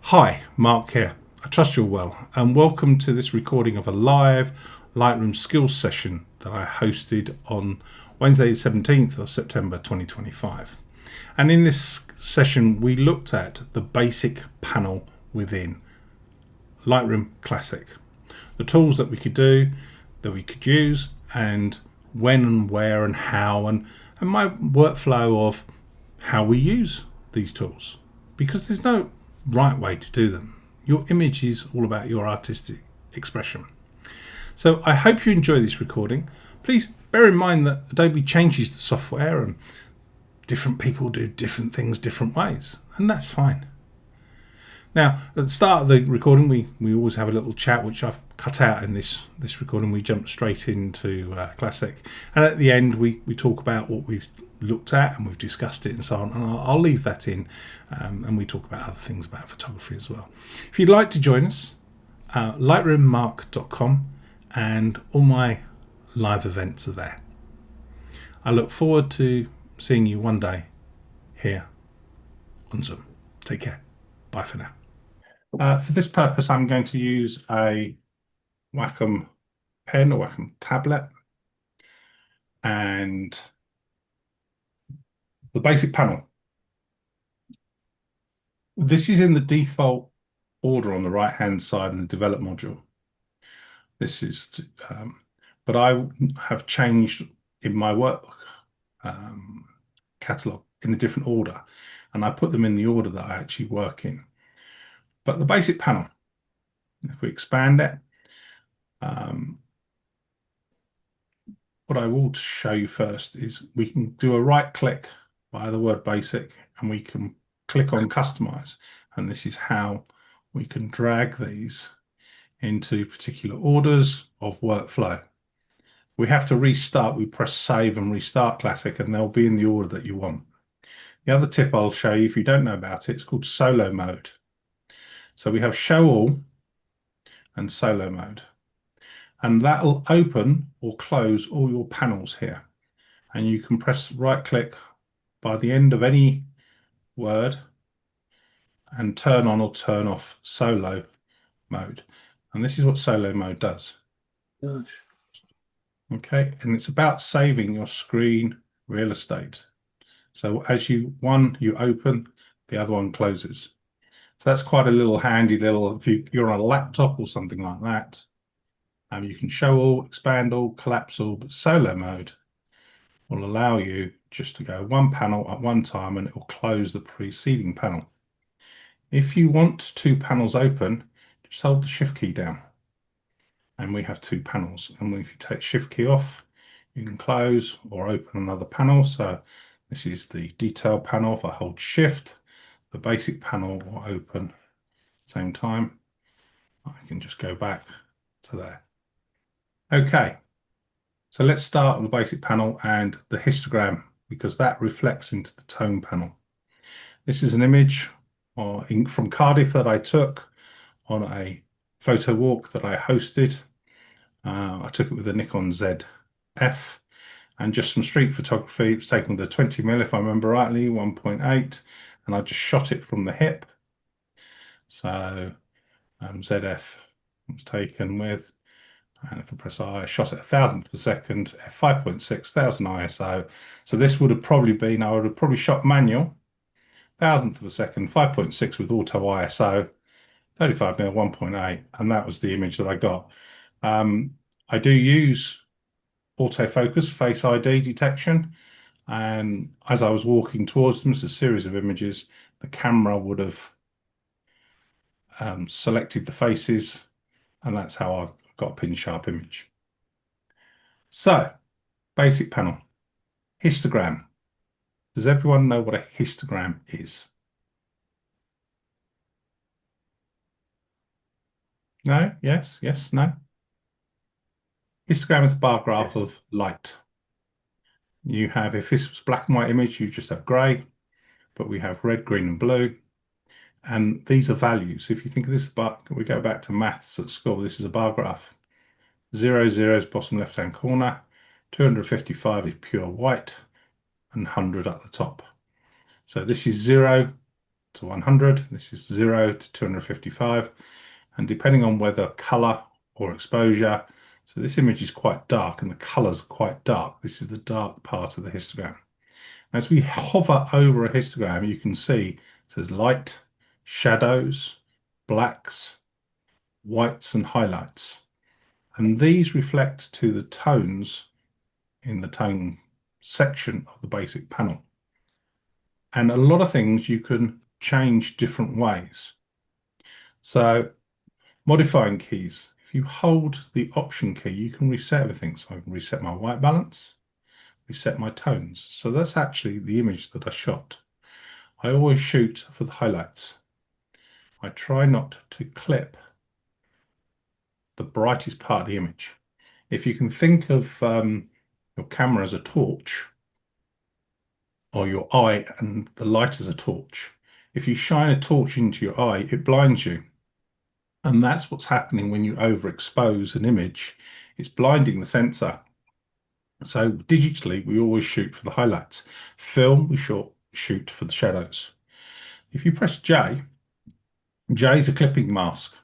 Hi, Mark here. I trust you're well, and welcome to this recording of a live Lightroom skills session that I hosted on Wednesday, the 17th of September 2025. And in this session, we looked at the basic panel within Lightroom Classic, the tools that we could do, that we could use, and when and where and how, and my workflow of how we use these tools. Because there's no right way to do them. Your image is all about your artistic expression. So I hope you enjoy this recording. Please bear in mind that Adobe changes the software and different people do different things different ways, and that's fine. Now, at the start of the recording, we always have a little chat, which I've cut out in this recording. We jump straight into Classic. And at the end, we talk about what we've looked at and we've discussed it and so on. And I'll leave that in, and we talk about other things about photography as well. If you'd like to join us, lightroommark.com, and all my live events are there. I look forward to seeing you one day here on Zoom. Take care. Bye for now. For this purpose, I'm going to use a Wacom pen or Wacom tablet and the basic panel. This is in the default order on the right hand side in the develop module. This is, but I have changed in my work catalog in a different order, and I put them in the order that I actually work in. But the basic panel, if we expand it, what I will show you first is we can do a right click by the word basic and we can click on customize, and this is how we can drag these into particular orders of workflow. We have to restart. We press save and restart Classic and they'll be in the order that you want. The other tip I'll show you, if you don't know about it, it's called solo mode. So we have show all and solo mode, and that'll open or close all your panels here. And you can press right click by the end of any word and turn on or turn off solo mode. And this is what solo mode does. Gosh. Okay, and it's about saving your screen real estate. So as one you open, the other one closes. So that's quite a little handy little, if you're on a laptop or something like that, you can show all, expand all, collapse all, but solo mode will allow you just to go one panel at one time and it will close the preceding panel. If you want two panels open, just hold the shift key down and we have two panels. And if you take shift key off, you can close or open another panel. So this is the detail panel. If I hold shift, the basic panel will open at the same time. I can just go back to there. Okay, so let's start with the basic panel and the histogram, because that reflects into the tone panel. This is an image from Cardiff that I took on a photo walk that I hosted. I took it with a Nikon ZF and just some street photography. It was taken with a 20mm, if I remember rightly, 1.8, and I just shot it from the hip. So ZF was taken with, and if I press I shot at 1,000th of a second, f5.6, 1000 ISO. So this would have probably been, I would have probably shot manual, 1,000th of a second, 5.6 with auto ISO, 35mm 1.8, and that was the image that I got. I do use autofocus, face ID detection, and as I was walking towards them, it's a series of images, the camera would have selected the faces, and that's how I got a pin sharp image. So, basic panel. Histogram. Does everyone know what a histogram is? No? Yes? Yes? No? Histogram is a bar graph of light. You have, if this was black and white image, you just have grey, but we have red, green, and blue. And these are values. If you think of this bar, we go back to maths at school, this is a bar graph. 0, 0 is bottom left-hand corner, 255 is pure white, and 100 at the top. So this is 0, to 100. This is 0 to 255. And depending on whether color or exposure, so this image is quite dark and the colors are quite dark. This is the dark part of the histogram. As we hover over a histogram, you can see it says light, shadows, blacks, whites, and highlights. And these reflect to the tones in the tone section of the basic panel. And a lot of things you can change different ways. So modifying keys, if you hold the option key, you can reset everything. So I can reset my white balance, reset my tones. So that's actually the image that I shot. I always shoot for the highlights. I try not to clip the brightest part of the image. If you can think of your camera as a torch, or your eye and the light as a torch, if you shine a torch into your eye, it blinds you. And that's what's happening when you overexpose an image. It's blinding the sensor. So digitally, we always shoot for the highlights. Film, we shoot for the shadows. If you press J, J is a clipping mask.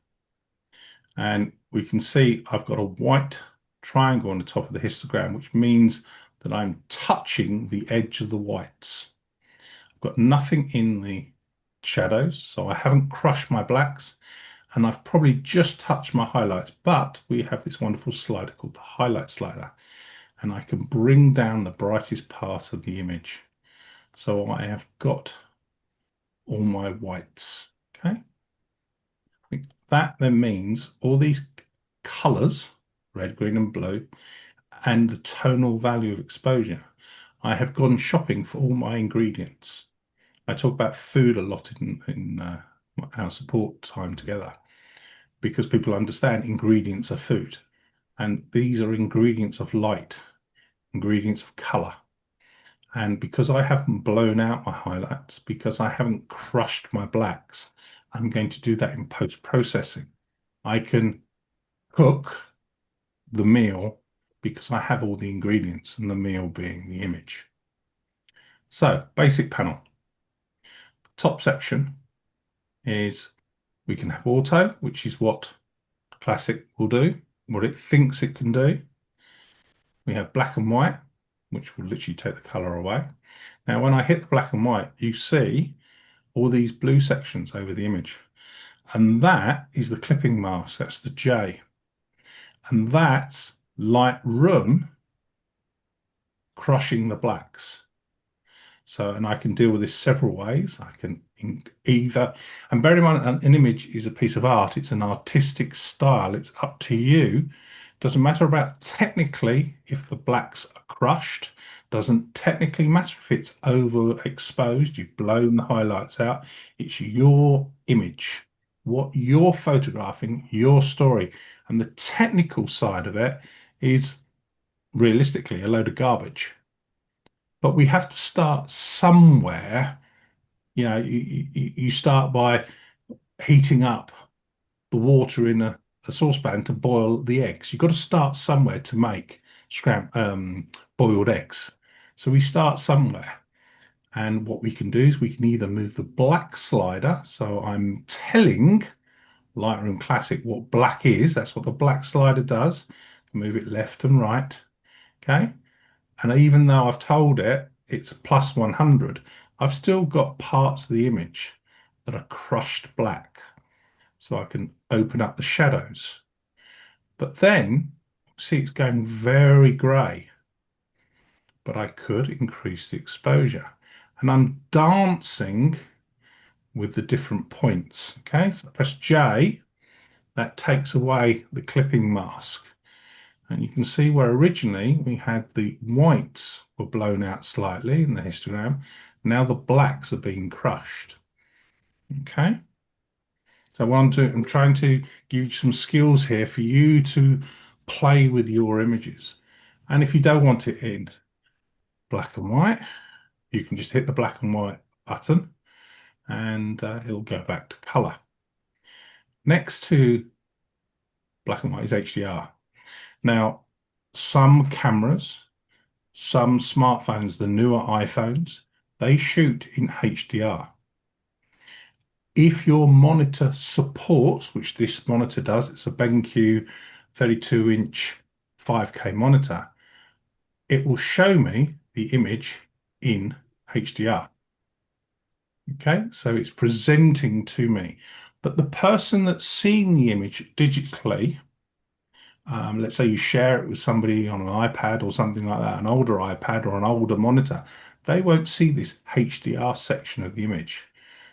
And we can see I've got a white triangle on the top of the histogram, which means that I'm touching the edge of the whites. I've got nothing in the shadows, so I haven't crushed my blacks, and I've probably just touched my highlights, but we have this wonderful slider called the highlight slider, and I can bring down the brightest part of the image. So I have got all my whites, okay? That then means all these colors, red, green, and blue, and the tonal value of exposure. I have gone shopping for all my ingredients. I talk about food a lot in our support time together because people understand ingredients are food. And these are ingredients of light, ingredients of color. And because I haven't blown out my highlights, because I haven't crushed my blacks, I'm going to do that in post-processing. I can cook the meal because I have all the ingredients, and the meal being the image. So, basic panel. Top section is we can have auto, which is what Classic will do, what it thinks it can do. We have black and white, which will literally take the color away. Now, when I hit the black and white, you see all these blue sections over the image. And that is the clipping mask, that's the J. And that's Lightroom crushing the blacks. So, and I can deal with this several ways. I can either, and bear in mind, an image is a piece of art. It's an artistic style. It's up to you. Doesn't matter about technically if the blacks are crushed. Doesn't technically matter if it's overexposed. You've blown the highlights out. It's your image, what you're photographing, your story. And the technical side of it is realistically a load of garbage. But we have to start somewhere. You start by heating up the water in a saucepan to boil the eggs. You've got to start somewhere to make boiled eggs. So we start somewhere. And what we can do is we can either move the black slider. So I'm telling Lightroom Classic what black is. That's what the black slider does. Move it left and right. Okay. And even though I've told it it's plus 100, I've still got parts of the image that are crushed black. So I can open up the shadows. But then, see, it's going very grey. But I could increase the exposure. And I'm dancing with the different points. Okay, so I press J, that takes away the clipping mask. And you can see where originally we had the whites were blown out slightly in the histogram. Now the blacks are being crushed. Okay. So I'm trying to give you some skills here for you to play with your images. And if you don't want it in black and white, you can just hit the black and white button and it'll go back to color. Next to black and white is HDR. Now, some cameras, some smartphones, the newer iPhones, they shoot in HDR. If your monitor supports, which this monitor does, it's a BenQ 32-inch 5K monitor, it will show me the image in HDR. Okay, so it's presenting to me. But the person that's seeing the image digitally, let's say you share it with somebody on an iPad or something like that, an older iPad or an older monitor, they won't see this HDR section of the image.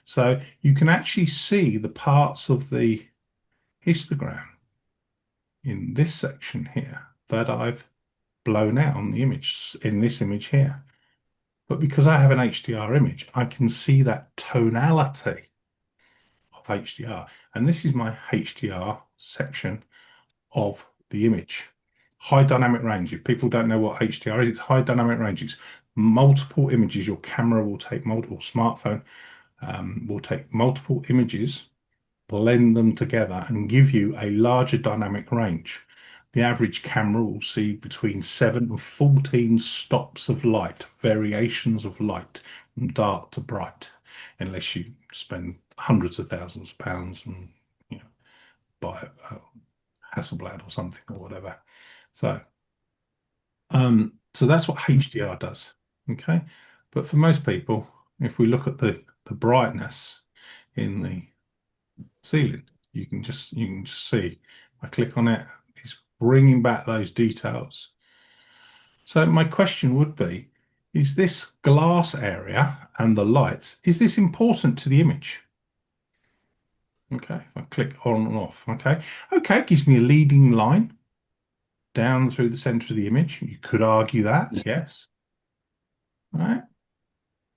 So you can actually see the parts of the histogram in this section here that I've blown out on the image, in this image here. But because I have an HDR image, I can see that tonality of HDR. And this is my HDR section of the image. High dynamic range. If people don't know what HDR is, it's high dynamic range. It's multiple images. Your camera will take multiple, smartphone will take multiple images, blend them together, and give you a larger dynamic range. The average camera will see between 7 and 14 stops of light, variations of light, from dark to bright, unless you spend hundreds of thousands of pounds and you know buy a Hasselblad or something or whatever. So, so that's what HDR does. Okay, but for most people, if we look at the brightness in the ceiling, you can just see. I click on it, it's bringing back those details. So my question would be, is this glass area and the lights, is this important to the image? Okay, if I click on and off, okay. Okay, it gives me a leading line down through the center of the image. You could argue that, yes. All right.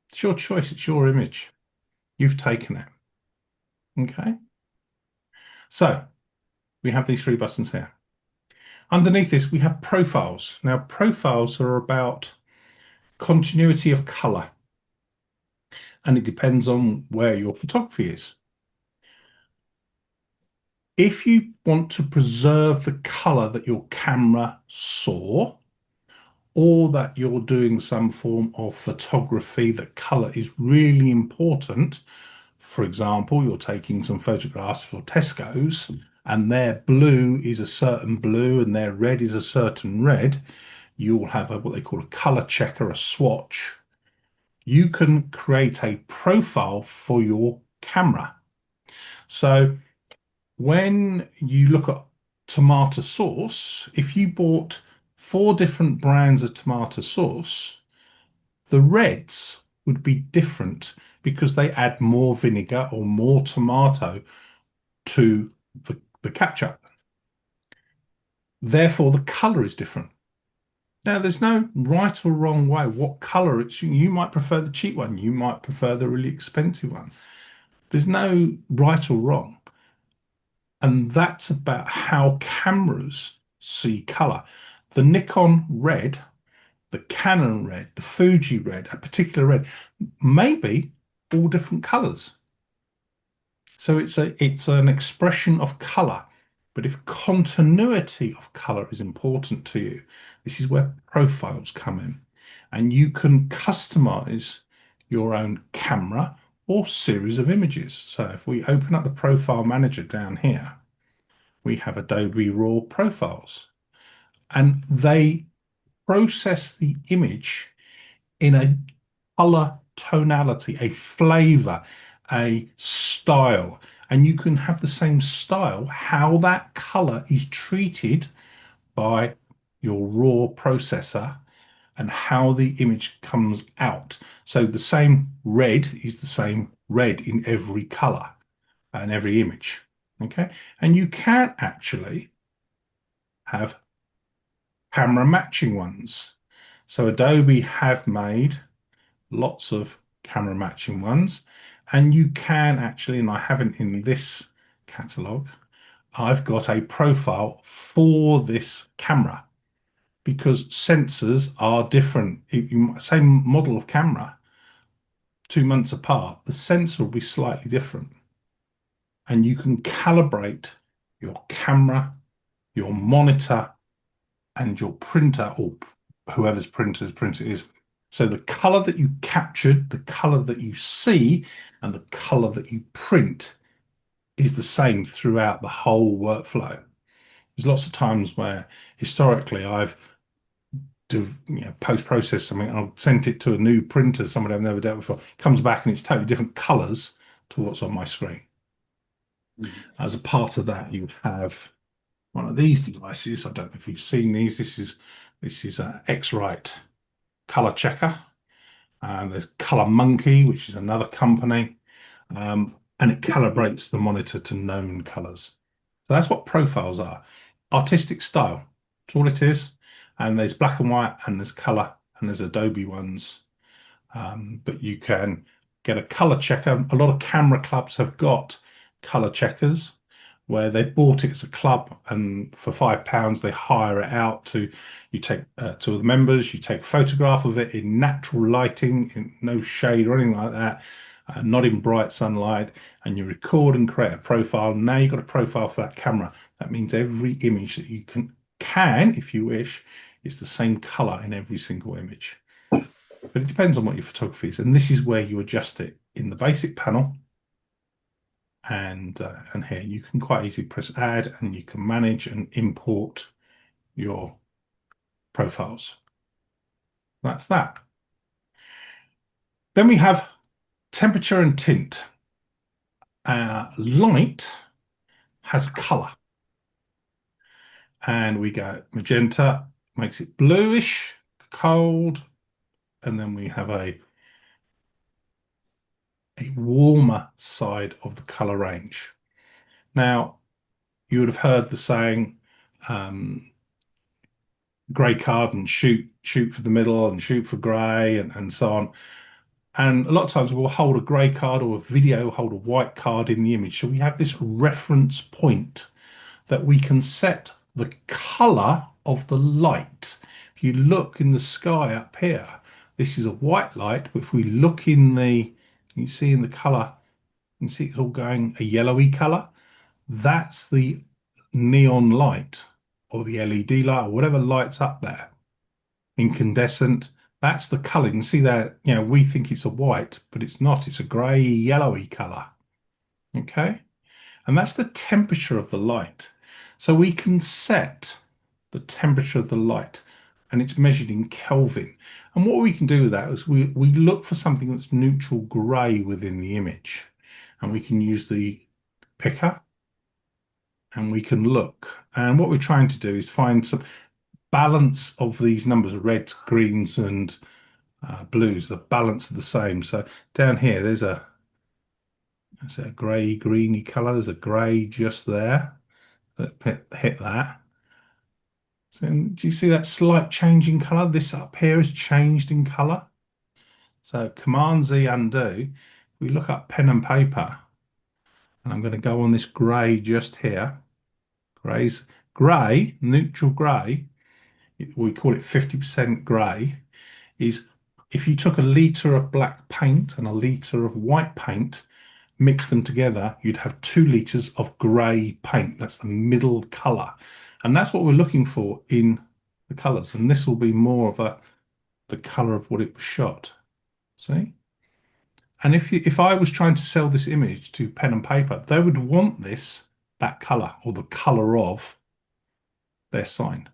It's your choice, it's your image. You've taken it. Okay. So we have these three buttons here. Underneath this, we have profiles. Now, profiles are about continuity of color, and it depends on where your photography is. If you want to preserve the color that your camera saw, or that you're doing some form of photography that color is really important, for example, you're taking some photographs for Tesco's and their blue is a certain blue and their red is a certain red, you'll have what they call a color checker, a swatch. You can create a profile for your camera. So when you look at tomato sauce, if you bought 4 different brands of tomato sauce, the reds would be different because they add more vinegar or more tomato to the ketchup. Therefore, the color is different. Now, there's no right or wrong way what color it's. You might prefer the cheap one, you might prefer the really expensive one. There's no right or wrong. And that's about how cameras see color. The Nikon red, the Canon red, the Fuji red, a particular red, may be all different colors. So it's an expression of color. But if continuity of color is important to you, this is where profiles come in. And you can customize your own camera or series of images. So if we open up the profile manager down here, we have Adobe Raw profiles, and they process the image in a color tonality, a flavor, a style. And you can have the same style, how that color is treated by your raw processor and how the image comes out. So the same red is the same red in every color and every image. Okay. And you can actually have camera matching ones. So Adobe have made lots of camera matching ones, and you can actually, and I haven't in this catalog, I've got a profile for this camera because sensors are different. Same model of camera, 2 months apart, the sensor will be slightly different. And you can calibrate your camera, your monitor, and your printer, or whoever's printer is, So the color that you captured, the color that you see, and the color that you print is the same throughout the whole workflow. There's lots of times where historically I've post-processed something, I'll send it to a new printer, somebody I've never dealt with before, comes back and it's totally different colors to what's on my screen. Mhm. As a part of that, you have one of these devices. I don't know if you've seen these. This is an X-Rite color checker. And there's Color Monkey, which is another company, and it calibrates the monitor to known colors. So that's what profiles are. Artistic style. That's all it is. And there's black and white, and there's color, and there's Adobe ones. But you can get a color checker. A lot of camera clubs have got color checkers where they've bought it as a club, and for £5 they hire it out to you take to the members. You take a photograph of it in natural lighting, in no shade or anything like that, not in bright sunlight, and you record and create a profile. Now you've got a profile for that camera. That means every image that you can, if you wish, is the same color in every single image. But it depends on what your photography is, and this is where you adjust it in the basic panel. And here you can quite easily press add, and you can manage and import your profiles. That's that. Then we have temperature and tint. Light has color, and we go magenta, makes it bluish, cold, and then we have a warmer side of the color range. Now, you would have heard the saying, grey card and shoot for the middle and shoot for grey and so on. And a lot of times we'll hold a grey card, or a video hold a white card in the image. So we have this reference point that we can set the colour of the light. If you look in the sky up here, this is a white light, but if we look in you see in the colour, you can see it's all going a yellowy colour. That's the neon light, or the LED light, or whatever lights up there. Incandescent, that's the color. You can see that, we think it's a white, but it's not. It's a grey, yellowy color. Okay. And that's the temperature of the light. So we can set the temperature of the light, and it's measured in Kelvin. And what we can do with that is we look for something that's neutral grey within the image. And we can use the picker, and we can look. And what we're trying to do is find some balance of these numbers, reds, greens, and blues. The balance are the same. So down here, there's a grey, greeny colour. There's a grey just there. So hit that. So do you see that slight change in colour? This up here has changed in colour. So Command Z undo. We look up pen and paper, and I'm going to go on this grey just here. Grey, neutral grey. We call it 50% grey. Is if you took a litre of black paint and a litre of white paint, mix them together, you'd have 2 litres of grey paint. That's the middle colour. And that's what we're looking for in the colours. And this will be more of the colour of what it was shot. See? And if I was trying to sell this image to pen and paper, they would want that colour, or the colour of their sign.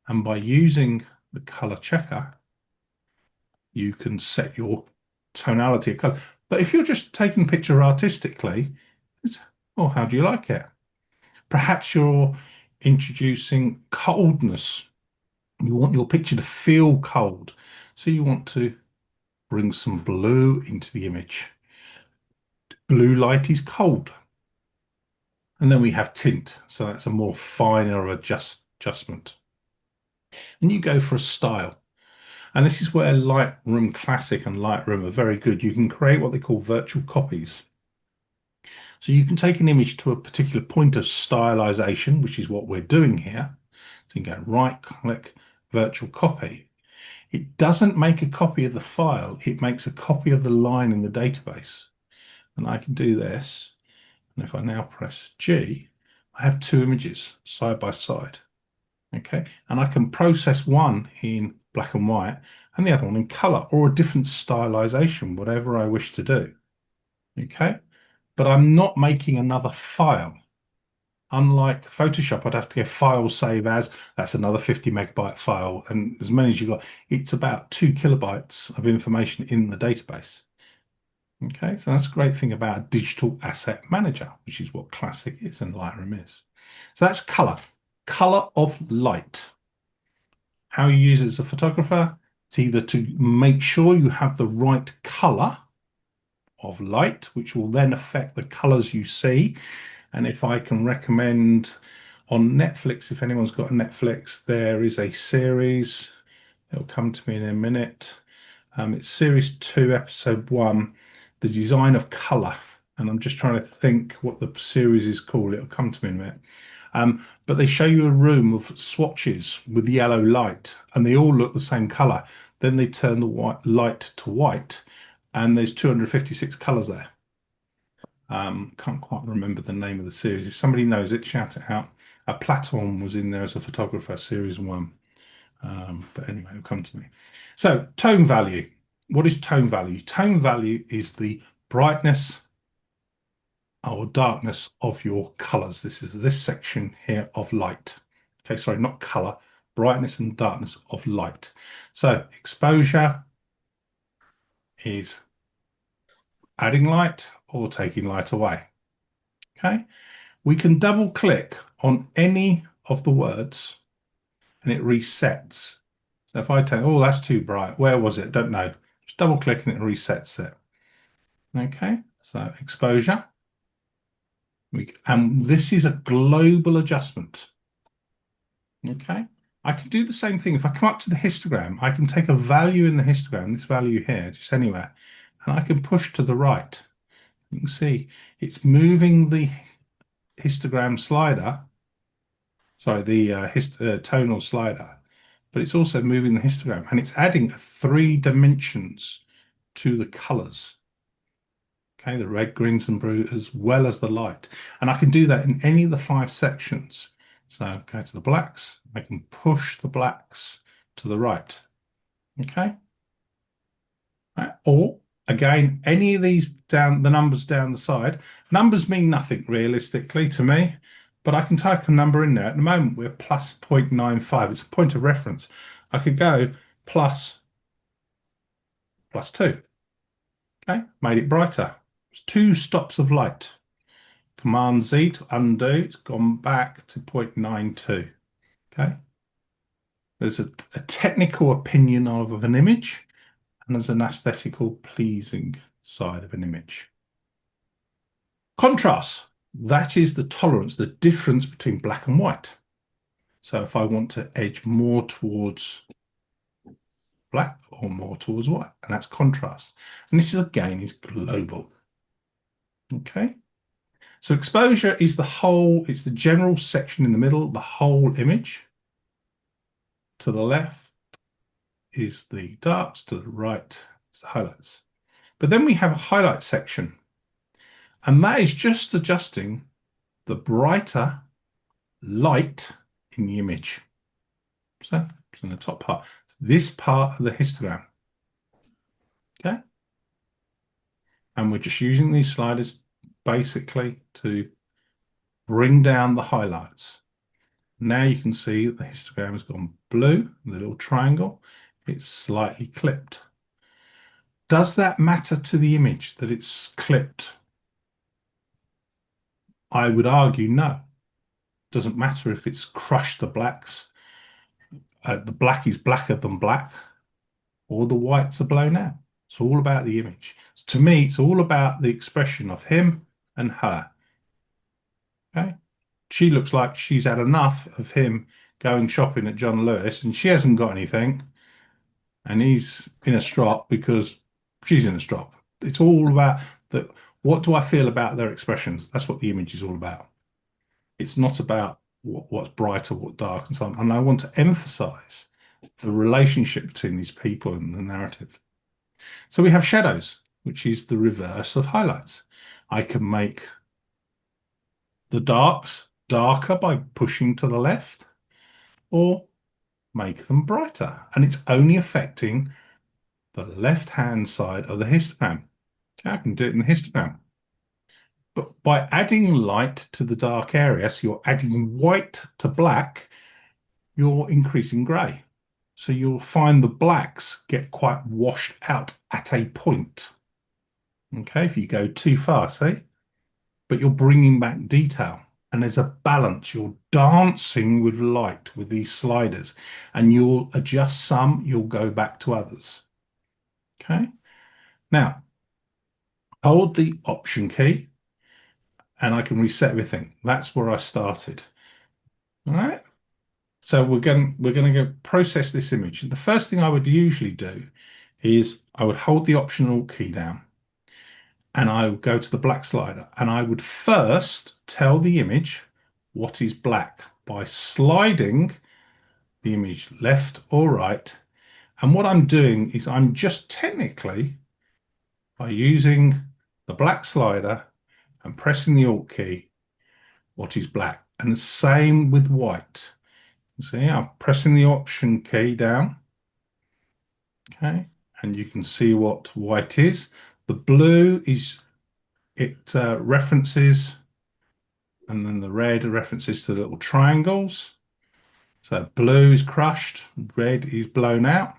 And by using the colour checker, you can set your tonality of color. But if you're just taking a picture artistically, how do you like it? Perhaps you're introducing coldness. You want your picture to feel cold. So you want to bring some blue into the image. Blue light is cold. And then we have tint. So that's a more finer adjustment. And you go for a style. And this is where Lightroom Classic and Lightroom are very good. You can create what they call virtual copies. So you can take an image to a particular point of stylization, which is what we're doing here. So you can go right click, virtual copy. It doesn't make a copy of the file. It makes a copy of the line in the database. And I can do this. And if I now press G, I have 2 images side by side. Okay. And I can process one in black and white and the other one in color, or a different stylization, whatever I wish to do. Okay, but I'm not making another file. Unlike Photoshop, I'd have to go file save as, that's another 50 megabyte file, and as many as you've got, it's about 2 kilobytes of information in the database. Okay, so that's a great thing about a digital asset manager, which is what Classic is and Lightroom is. So that's color, color of light. How you use it as a photographer, it's either to make sure you have the right color of light, which will then affect the colors you see. And if I can recommend on Netflix, if anyone's got a Netflix, there is a series, it'll come to me in a minute. It's series 2, episode 1, the design of color. And I'm just trying to think what the series is called. It'll come to me in a minute. But they show you a room of swatches with yellow light, and they all look the same color. Then they turn the white light to white, and there's 256 colors there. Can't quite remember the name of the series. If somebody knows it, shout it out. Platon was in there as a photographer, series 1. But anyway, it'll come to me. So tone value. What is tone value? Tone value is the brightness or darkness of your colors. This is this section here of light. Okay, sorry, not color, brightness and darkness of light. So exposure is adding light or taking light away. Okay, we can double click on any of the words and it resets. So if I take, oh, that's too bright. Where was it? Don't know. Just double click and it resets it. Okay, so exposure. And this is a global adjustment. Okay, I can do the same thing. If I come up to the histogram, I can take a value in the histogram, this value here, just anywhere, and I can push to the right. You can see it's moving the histogram slider, sorry, the tonal slider, but it's also moving the histogram, and it's adding 3 dimensions to the colors. Okay, the red, greens, and blue, as well as the light. And I can do that in any of the 5 sections. So go to the blacks, I can push the blacks to the right. Okay. Or again, any of these down, the numbers down the side. Numbers mean nothing realistically to me, but I can type a number in there. At the moment, we're plus 0.95. It's a point of reference. I could go plus 2. Okay, made it brighter. It's 2 stops of light. Command Z to undo, it's gone back to 0.92. Okay. There's a technical opinion of an image, and there's an aesthetical pleasing side of an image. Contrast, that is the tolerance, the difference between black and white. So if I want to edge more towards black or more towards white, and that's contrast. And this is again is global. Okay. So exposure is the whole, it's the general section in the middle, the whole image. To the left is the darks, to the right is the highlights. But then we have a highlight section, and that is just adjusting the brighter light in the image. So it's in the top part, this part of the histogram. Okay. And we're just using these sliders basically to bring down the highlights. Now you can see that the histogram has gone blue, the little triangle, it's slightly clipped. Does that matter to the image that it's clipped? I would argue no. Doesn't matter if it's crushed the blacks. The black is blacker than black, or the whites are blown out. It's all about the image. To me, it's all about the expression of him and her. Okay. She looks like she's had enough of him going shopping at John Lewis, and she hasn't got anything, and he's in a strop because she's in a strop. It's all about that. What do I feel about their expressions? That's what the image is all about. It's not about what's bright or what dark and so on. And I want to emphasize the relationship between these people and the narrative. So we have shadows, which is the reverse of highlights. I can make the darks darker by pushing to the left, or make them brighter. And it's only affecting the left-hand side of the histogram. Okay, I can do it in the histogram. But by adding light to the dark area, so you're adding white to black, you're increasing grey. So you'll find the blacks get quite washed out at a point. Okay, if you go too far, see? But you're bringing back detail. And there's a balance. You're dancing with light with these sliders, and you'll adjust some, you'll go back to others. Okay. Now, hold the Option key, and I can reset everything. That's where I started. All right. So we're going to go process this image. The first thing I would usually do is I would hold the Option Alt key down, and I would go to the black slider, and I would first tell the image what is black by sliding the image left or right. And what I'm doing is I'm just technically, by using the black slider and pressing the Alt key, what is black. And the same with white. See, I'm pressing the Option key down. Okay, and you can see what white is. The blue is references, and then the red references to the little triangles. So blue is crushed, red is blown out.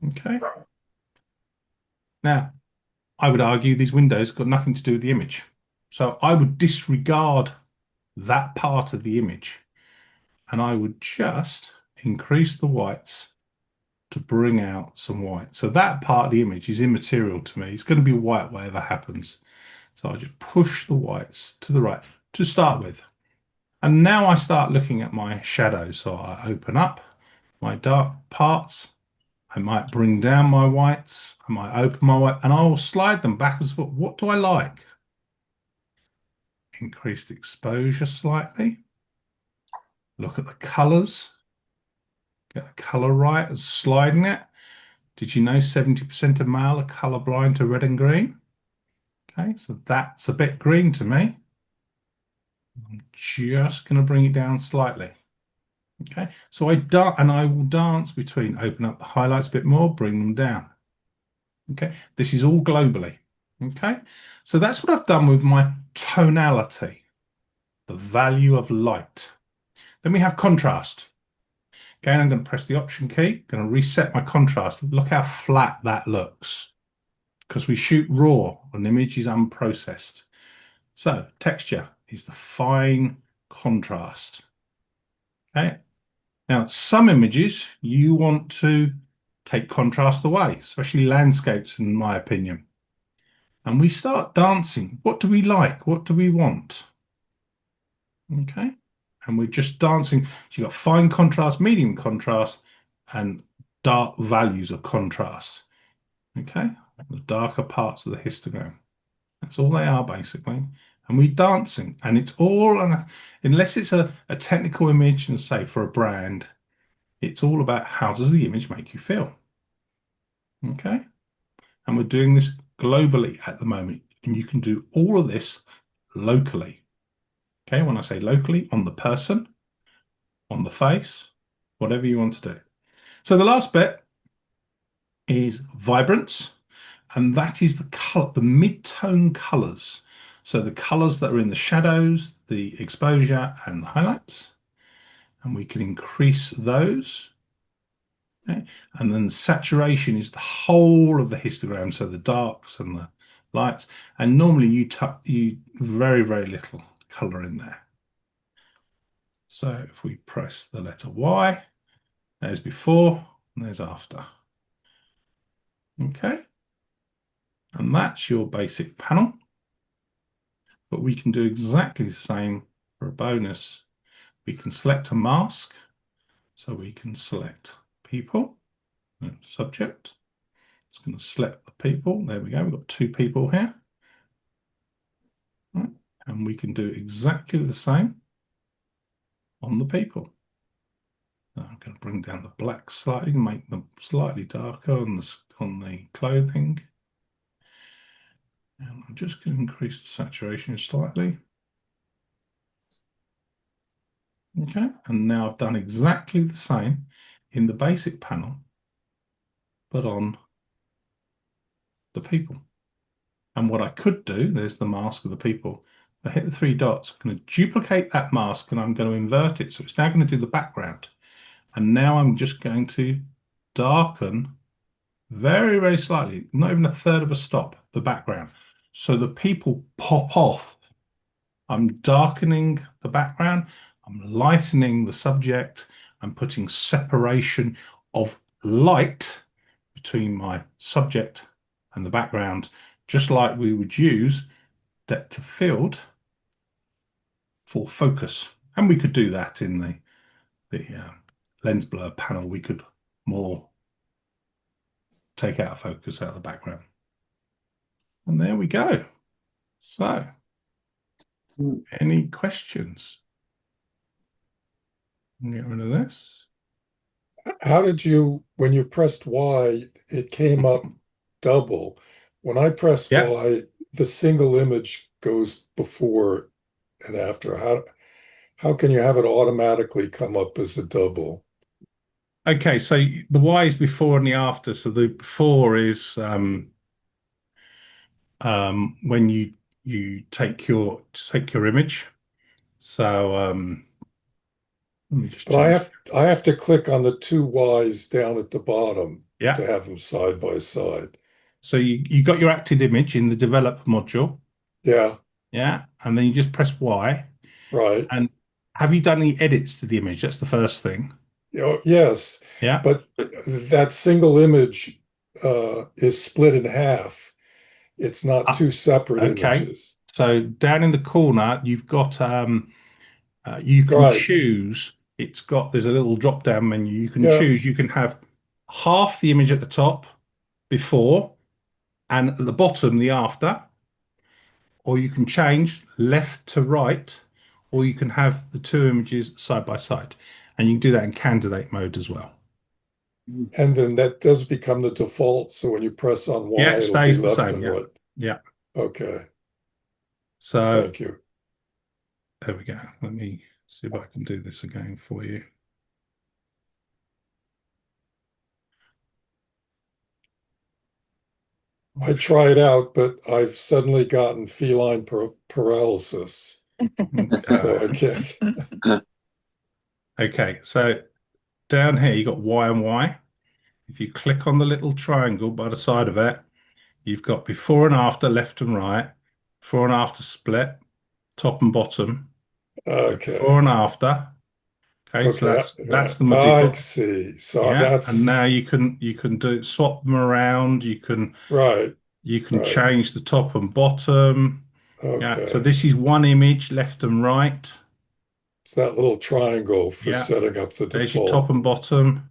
Okay. Now, I would argue these windows got nothing to do with the image. So I would disregard that part of the image, and I would just increase the whites to bring out some white. So that part of the image is immaterial to me. It's going to be white whatever happens. So I just push the whites to the right to start with. And now I start looking at my shadows. So I open up my dark parts. I might bring down my whites. I might open my white, and I will slide them backwards. But what do I like? Increase the exposure slightly. Look at the colors. Get the color right, sliding it. Did you know 70% of male are colorblind to red and green? Okay, so that's a bit green to me. I'm just going to bring it down slightly. Okay, so I will dance between open up the highlights a bit more, bring them down. Okay, this is all globally. Okay, so that's what I've done with my tonality, the value of light. Then we have contrast. Again, I'm going to press the Option key, going to reset my contrast. Look how flat that looks, because we shoot raw, an image is unprocessed. So texture is the fine contrast. Okay. Now, some images you want to take contrast away, especially landscapes, in my opinion. And we start dancing. What do we like? What do we want? Okay. And we're just dancing. So you've got fine contrast, medium contrast, and dark values of contrast. Okay. The darker parts of the histogram. That's all they are, basically. And we're dancing. And it's all, unless it's a technical image, and say for a brand, it's all about how does the image make you feel. Okay. And we're doing this globally at the moment. And you can do all of this locally. Okay. When I say locally, on the person, on the face, whatever you want to do. So the last bit is vibrance. And that is the color, the mid-tone colors. So the colors that are in the shadows, the exposure, and the highlights. And we can increase those. Okay. And then saturation is the whole of the histogram, so the darks and the lights. And normally you very, very little color in there. So if we press the letter Y, there's before and there's after. Okay. And that's your basic panel. But we can do exactly the same for a bonus. We can select a mask. So we can select people, subject. It's going to select the people. There we go. We've got two people here. Right. And we can do exactly the same on the people. So I'm going to bring down the black slightly, make them slightly darker on the clothing. And I'm just going to increase the saturation slightly. Okay, and now I've done exactly the same. in the basic panel, but on the people. And what I could do, there's the mask of the people. I hit the three dots, I'm going to duplicate that mask and I'm going to invert it. So it's now going to do the background. And now I'm just going to darken very, very slightly, not even a third of a stop, the background. So the people pop off. I'm darkening the background, I'm lightening the subject, I'm putting separation of light between my subject and the background, just like we would use depth of field for focus. And we could do that in the lens blur panel. We could more take out focus out of the background. And there we go. So, any questions? Get rid of this. How did you, when you pressed Y, it came up double. When I press Yeah. Y, the single image goes before and after. How can you have it automatically come up as a double? Okay, so the Y is before and the after. So the before is when you take your image. So let me just But I change. have I have to click on the two Y's down at the bottom Yeah. to have them side by side. So you got your active image in the develop module. Yeah, Yeah. And then you just press Y. right. And have you done any edits to the image? That's the first thing. Yes, Yeah. but that single image is split in half. It's not Ah, two separate okay. images. So down in the corner, you've got you can Right. choose. There's a little drop down menu. You can Yeah. choose. You can have half the image at the top before and at the bottom the after, or you can change left to right, or you can have the two images side by side. And you can do that in candidate mode as well. And then that does become the default. So when you press on Yeah, Y, it it'll be stays the left same. and Yeah. right. Yeah. Okay. So Thank you. there we go. Let me see if I can do this again for you. I try it out, but I've suddenly gotten feline paralysis. So I can't. Okay, so down here you got Y and Y. If you click on the little triangle by the side of it, you've got before and after, left and right, before and after split, top and bottom. So before Okay. and after. Okay, so Okay. that's the I default. see. So Yeah, and that's now you can do swap them around. right. You can Right. change the top and bottom. Yeah, so Okay. this is one image, left and right. It's that little triangle for Yeah, setting up the there's your top default. and bottom.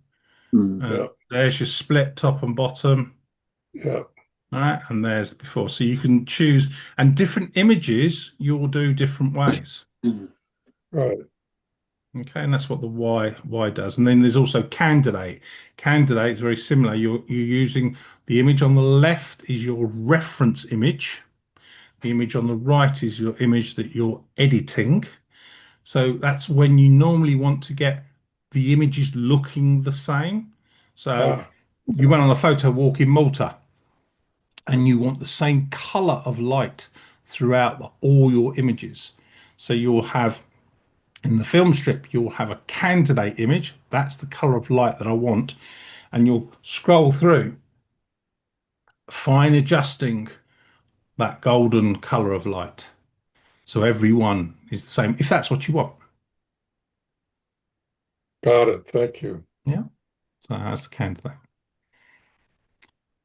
Yeah. There's your split top and bottom. Yeah. All right, and there's before. So you can choose, and different images you'll do different ways. Right. Okay, and that's what the Y does. And then there's also candidate. Candidate is very similar. You're using the image on the left is your reference image. The image on the right is your image that you're editing. So that's when you normally want to get the images looking the same. So Ah, you went on a photo walk in Malta and you want the same color of light throughout all your images. So you'll have in the film strip, you'll have a candidate image. That's the color of light that I want. And you'll scroll through, fine adjusting that golden color of light. So every one is the same, if that's what you want. got it. Thank you. Yeah. So that's the candidate.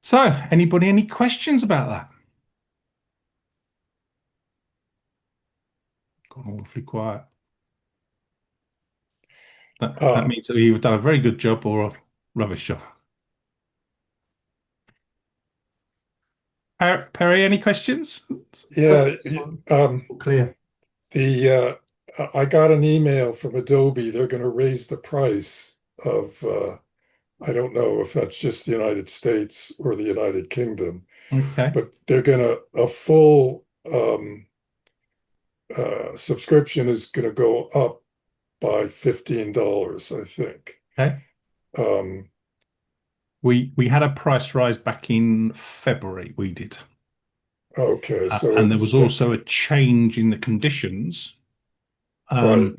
So, anybody, any questions about that? Gone awfully quiet. That Uh, means that we've done a very good job or a rubbish job. Perry, any questions? yeah. Um, Clear. I got an email from Adobe. They're going to raise the price of, I don't know if that's just the United States or the United Kingdom, Okay. but they're going to, a full subscription is going to go up by $15, I think. Okay. Um, We had a price rise back in February, we did. okay, so And there was it's also a change in the conditions. right. Um,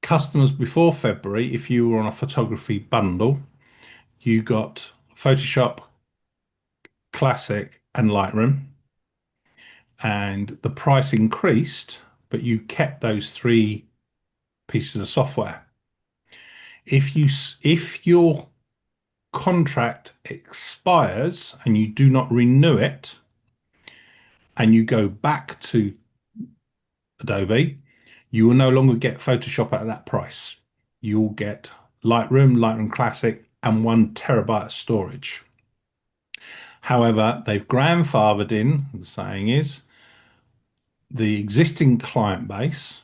Customers before February, if you were on a photography bundle, you got Photoshop, Classic, and Lightroom, and the price increased, but you kept those three pieces of software. If your contract expires and you do not renew it, and you go back to Adobe, you will no longer get Photoshop at that price. You'll get Lightroom, Lightroom Classic, and 1 terabyte of storage. However, they've grandfathered in, the saying is, the existing client base.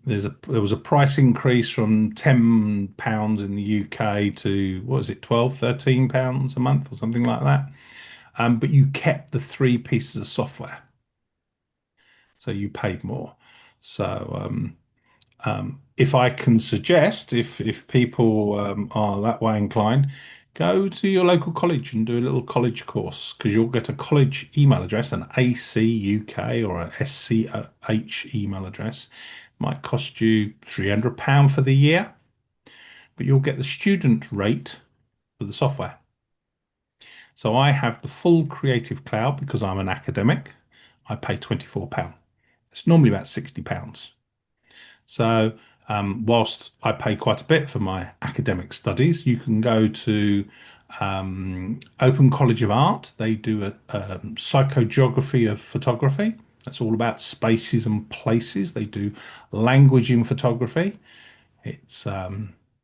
There was a price increase from £10 in the UK to what was it, 12, £13 a month or something like that. But you kept the three pieces of software, so you paid more. So if I can suggest, if people are that way inclined, go to your local college and do a little college course because you'll get a college email address, an AC UK or a SCH email address. Might cost you £300 for the year, but you'll get the student rate for the software. So I have the full Creative Cloud because I'm an academic. I pay £24. It's normally about £60. So, whilst I pay quite a bit for my academic studies, you can go to Open College of Art. They do a psychogeography of photography. That's all about spaces and places. They do language in photography. It's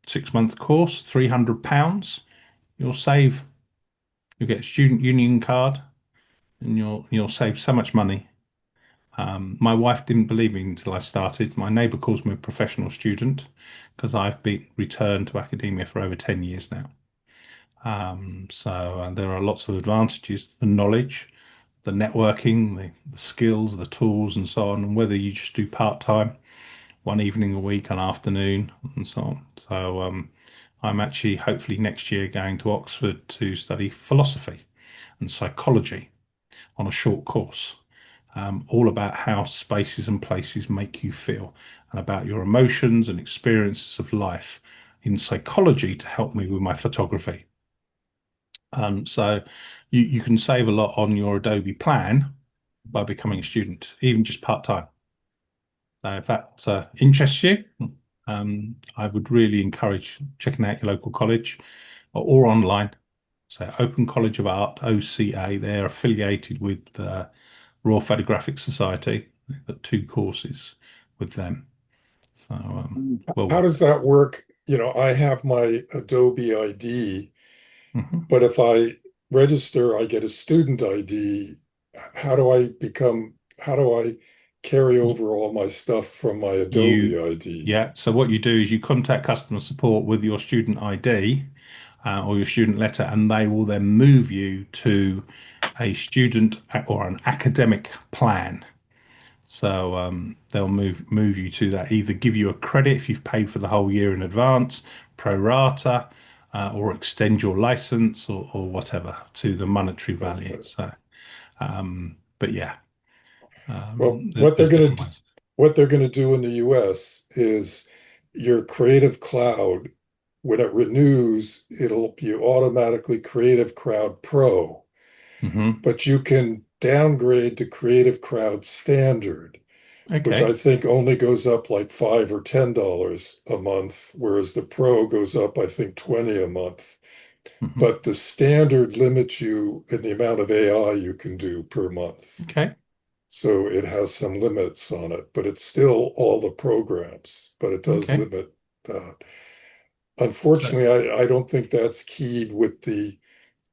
6 month course, £300. You'll save. You'll get a student union card, and you'll save so much money. My wife didn't believe me until I started. My neighbour calls me a professional student because I've been returned to academia for over 10 years now. So there are lots of advantages, the knowledge, the networking, the skills, the tools, and so on, and whether you just do part-time, 1 evening a week, an afternoon, and so on. So I'm actually hopefully next year going to Oxford to study philosophy and psychology on a short course, all about how spaces and places make you feel and about your emotions and experiences of life in psychology to help me with my photography. So you can save a lot on your Adobe plan by becoming a student, even just part-time. So if that interests you, I would really encourage checking out your local college or online. So Open College of Art, OCA, they're affiliated with Royal Photographic Society. They've got two courses with them. So, well How worth does that work? I have my Adobe ID, it. but if I register, I get a student ID. How do I carry over all my stuff from my Adobe You, ID? yeah. So what you do is you contact customer support with your student ID or your student letter, and they will then move you to a student or an academic plan. So they'll move you to that. Either give you a credit if you've paid for the whole year in advance, pro rata, or extend your license or whatever to the monetary value. Okay. So, but yeah, Well, there's different ways. what they're gonna do in the US is your Creative Cloud, when it renews, it'll be automatically Creative Cloud Pro, Hmm. but you can downgrade to Creative Cloud Standard, which I Okay. think only goes up like $5 or $10 a month, whereas the Pro goes up, I think, 20 a month. Hmm. But the standard limits you in the amount of AI you can do per month. Okay. So it has some limits on it, but it's still all the programs, but it does Okay. limit that. So, Unfortunately, I don't think that's keyed with the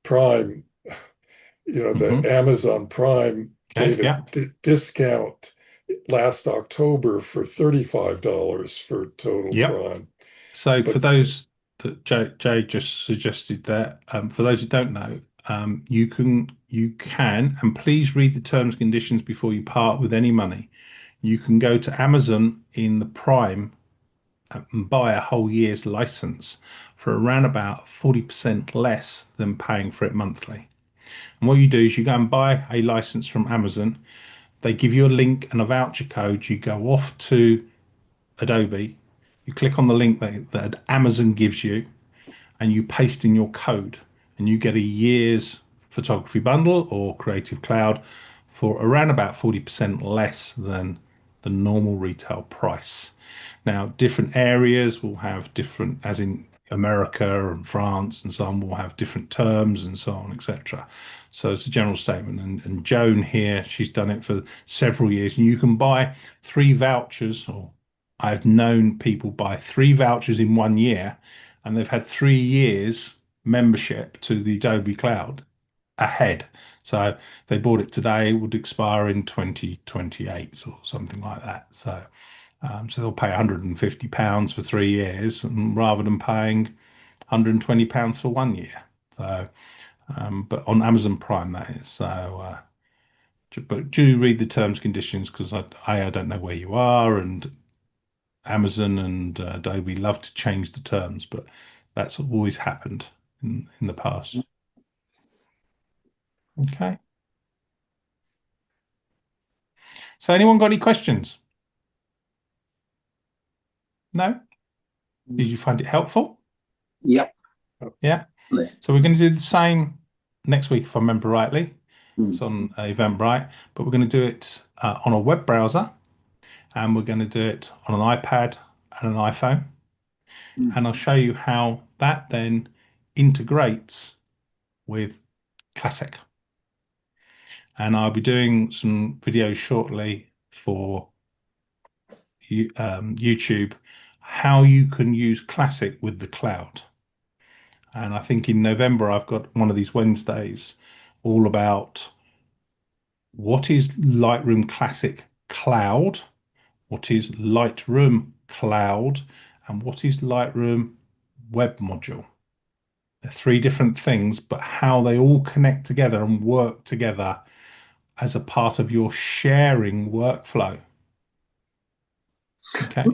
Prime. The hmm. Amazon Prime Okay. gave a Yeah. discount last October for $35 for total Yep. Prime. So for But those that Jay just suggested there, for those who don't know, you can, and please read the terms and conditions before you part with any money. You can go to Amazon in the Prime and buy a whole year's license for around about 40% less than paying for it monthly. And what you do is you go and buy a license from Amazon. They give you a link and a voucher code. You go off to Adobe, you click on the link that Amazon gives you, and you paste in your code, and you get a year's photography bundle or Creative Cloud for around about 40% less than the normal retail price. Now, different areas will have different, as in America and France and so on, will have different terms and so on, etc. So it's a general statement. And Joan here, she's done it for several years, and you can buy 3 vouchers, or I've known people buy 3 vouchers in 1 year, and they've had 3 years membership to the Adobe Cloud ahead. So they bought it today, it would expire in 2028 or something like that. So they'll pay £150 for 3 years, and rather than paying £120 for 1 year. So, but on Amazon Prime that is. But do read the terms and conditions, because I don't know where you are, and Amazon and Adobe love to change the terms, but that's always happened in the past. Okay. So anyone got any questions? No? Did you find it helpful? Yep. Yeah. So we're going to do the same next week, if I remember rightly. It's on Eventbrite, but we're going to do it on a web browser, and we're going to do it on an iPad and an iPhone. And I'll show you how that then integrates with Classic. And I'll be doing some videos shortly for YouTube, how you can use Classic with the cloud. And I think in November, I've got one of these Wednesdays all about what is Lightroom Classic Cloud, what is Lightroom Cloud, and what is Lightroom Web Module. They're 3 different things, but how they all connect together and work together as a part of your sharing workflow. Okay.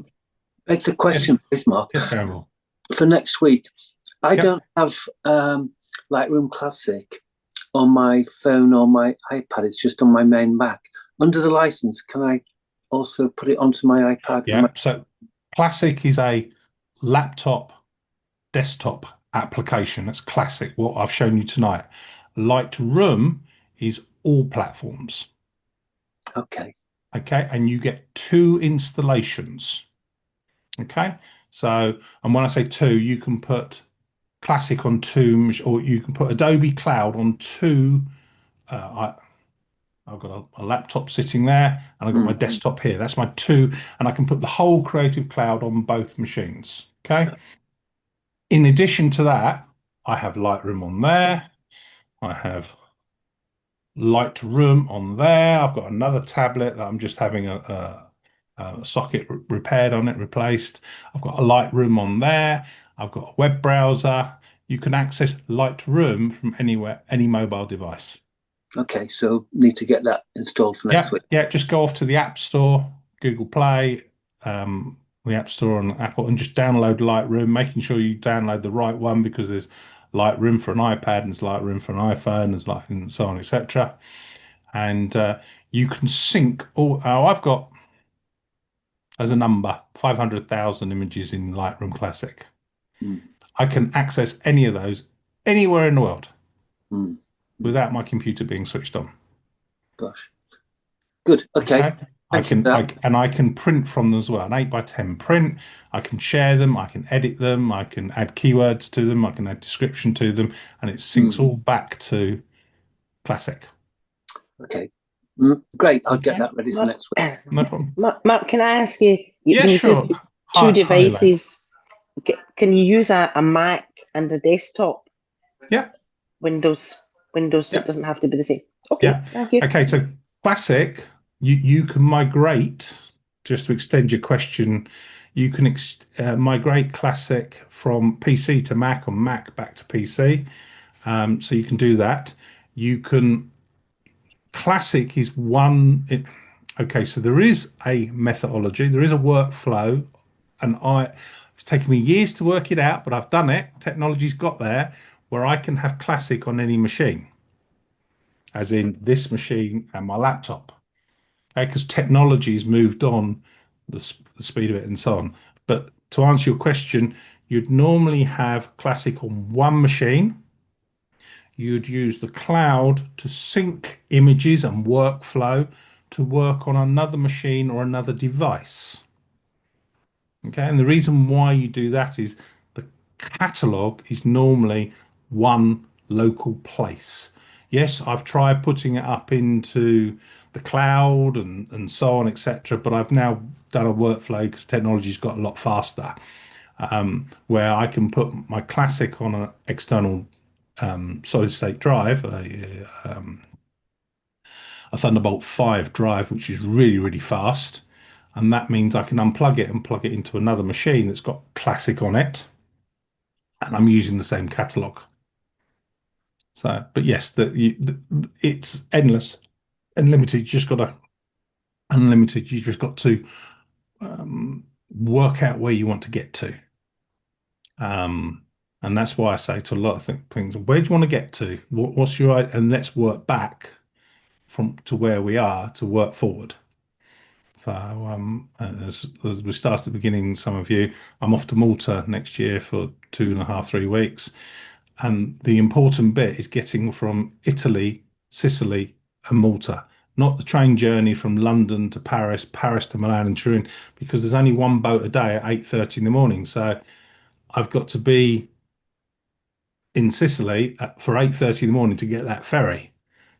It's a question, Yes, please, Mark. yes, Campbell. For next week, I Yep. don't have Lightroom Classic on my phone or my iPad. It's just on my main Mac. Under the license, can I also put it onto my iPad? Yeah. So Classic is a laptop desktop application. That's Classic, what I've shown you tonight. Lightroom is all platforms. Okay. Okay. And you get 2 installations. Okay. So, and when I say 2, you can put Classic on 2, or you can put Adobe Cloud on 2. I've got a laptop sitting there, and I've got my desktop here. That's my 2, and I can put the whole Creative Cloud on both machines. Okay. In addition to that, I have Lightroom on there. I have Lightroom on there. I've got another tablet that I'm just having a socket repaired on it, replaced. I've got a Lightroom on there. I've got a web browser. You can access Lightroom from anywhere, any mobile device. Okay, so need to get that installed for next week. Yeah, just go off to the App Store, Google Play, the App Store on Apple, and just download Lightroom, making sure you download the right one, because there's Lightroom for an iPad and there's Lightroom for an iPhone, and so on, etc. And you can sync all. Oh, I've got as a number 500,000 images in Lightroom Classic. I can access any of those anywhere in the world without my computer being switched on. Gosh. Good. Okay. I can print from them as well. An 8x10 print. I can share them. I can edit them. I can add keywords to them. I can add description to them, and it syncs all back to Classic. Okay. Great. I'll get that ready for next week. No problem. Mark, can I ask you? Yeah, when you sure. said Hi, two devices. Can you use a Mac and a desktop? Yeah. Windows. Yeah. It doesn't have to be the same. Okay. Yeah. Thank you. Okay. So Classic, you can migrate. Just to extend your question, you can migrate Classic from PC to Mac, or Mac back to PC. So you can do that. You can. Classic is one. Okay, so there is a methodology, there is a workflow and it's taken me years to work it out, but I've done it. Technology's got there where I can have classic on any machine, as in this machine and my laptop. Okay, because technology's moved on, the speed of it and so on. But to answer your question, you'd normally have classic on one machine. You'd use the cloud to sync images and workflow to work on another machine or another device. Okay, and the reason why you do that is the catalog is normally one local place. Yes, I've tried putting it up into the cloud and so on, etc. But I've now done a workflow because technology's got a lot faster, where I can put my classic on an external solid state drive, a Thunderbolt 5 drive, which is really, really fast. And that means I can unplug it and plug it into another machine that's got classic on it. And I'm using the same catalog. So, but yes, it's endless, unlimited. Unlimited. You just got to work out where you want to get to. And that's why I say to a lot of things, where do you want to get to? What's your, and let's work back from to where we are to work forward. So as we start at the beginning, some of you, I'm off to Malta next year for 2.5, 3 weeks. And the important bit is getting from Italy, Sicily, and Malta, not the train journey from London to Paris, Paris to Milan and Turin, because there's only one boat a day at 8:30 in the morning. So I've got to be in Sicily for 8:30 in the morning to get that ferry.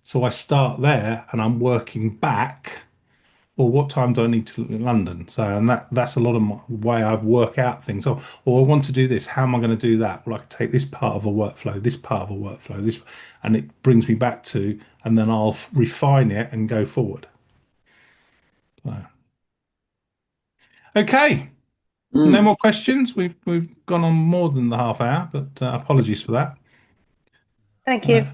So I start there and I'm working back. Well, what time do I need to in London? So, and that's a lot of my way I work out things. Oh, I want to do this. How am I going to do that? Well, I can take this part of a workflow, this part of a workflow, this, and it brings me back to, and then I'll refine it and go forward. So, okay. No more questions. We've gone on more than the half hour, but apologies for that. Thank you.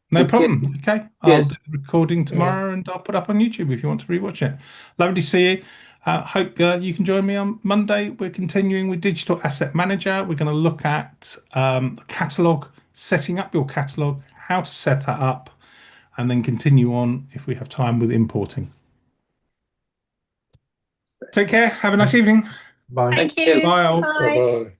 No Thank you. problem. Okay. I'll Yes. do the recording tomorrow and I'll put up on YouTube if you want to rewatch it. Lovely to see you. Hope you can join me on Monday. We're continuing with Digital Asset Manager. We're going to look at catalog, setting up your catalog, how to set that up, and then continue on if we have time with importing. Take care. Have a nice evening. Bye. Thank you. Bye all. Bye. Bye-bye.